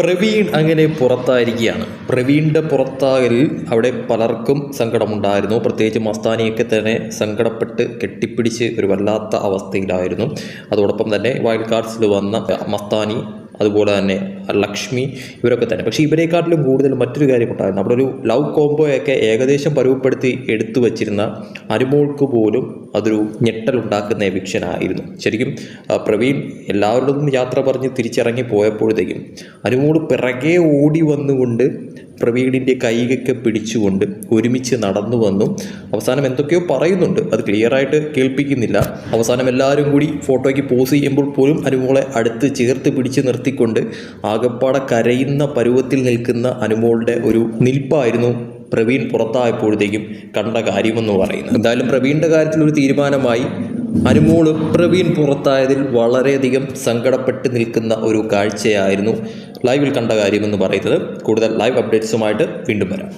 പ്രവീൺ അങ്ങനെ പുറത്തായിരിക്കുകയാണ്. പ്രവീണിൻ്റെ പുറത്താകലിൽ അവിടെ പലർക്കും സങ്കടമുണ്ടായിരുന്നു. പ്രത്യേകിച്ച് മസ്താനിയൊക്കെ തന്നെ സങ്കടപ്പെട്ട് കെട്ടിപ്പിടിച്ച് ഒരു വല്ലാത്ത അവസ്ഥയിലായിരുന്നു. അതോടൊപ്പം തന്നെ വൈൽഡ് കാർഡ്സിൽ വന്ന മസ്താനി, അതുപോലെ തന്നെ ലക്ഷ്മി, ഇവരൊക്കെ തന്നെ. പക്ഷേ ഇവരെക്കാട്ടിലും കൂടുതൽ മറ്റൊരു കാര്യമുണ്ടായിരുന്നു. അവിടെ ഒരു ലവ് കോംബോയൊക്കെ ഏകദേശം പരുവപ്പെടുത്തി എടുത്തു വച്ചിരുന്ന അനുമോൾക്ക് പോലും അതൊരു ഞെട്ടലുണ്ടാക്കുന്ന എവിക്ഷനായിരുന്നു. ശരിക്കും പ്രവീൺ എല്ലാവരോടും യാത്ര പറഞ്ഞ് തിരിച്ചിറങ്ങി പോയപ്പോഴത്തേക്കും അനുമോൾ പിറകെ ഓടി വന്നുകൊണ്ട് പ്രവീണിൻ്റെ കൈകൊക്കെ പിടിച്ചുകൊണ്ട് ഒരുമിച്ച് നടന്നു വന്നു. അവസാനം എന്തൊക്കെയോ പറയുന്നുണ്ട്, അത് ക്ലിയറായിട്ട് കേൾപ്പിക്കുന്നില്ല. അവസാനം എല്ലാവരും കൂടി ഫോട്ടോയ്ക്ക് പോസ് ചെയ്യുമ്പോൾ പോലും അനുമോളെ അടുത്ത് ചേർത്ത് പിടിച്ച് നിർത്തിക്കൊണ്ട് ആകപ്പാടെ കരയുന്ന പരുവത്തിൽ നിൽക്കുന്ന അനുമോളുടെ ഒരു നിൽപ്പായിരുന്നു പ്രവീൺ പുറത്തായപ്പോഴത്തേക്കും കണ്ട കാര്യമെന്ന് പറയുന്നത്. എന്തായാലും പ്രവീണിൻ്റെ കാര്യത്തിൽ ഒരു തീരുമാനമായി. അനുമോൾ പ്രവീൺ പുറത്തായതിൽ വളരെയധികം സങ്കടപ്പെട്ട് നിൽക്കുന്ന ഒരു കാഴ്ചയായിരുന്നു ലൈവിൽ കണ്ട കാര്യമെന്ന് പറയുന്നത്. കൂടുതൽ ലൈവ് അപ്ഡേറ്റ്സുമായിട്ട് വീണ്ടും വരാം.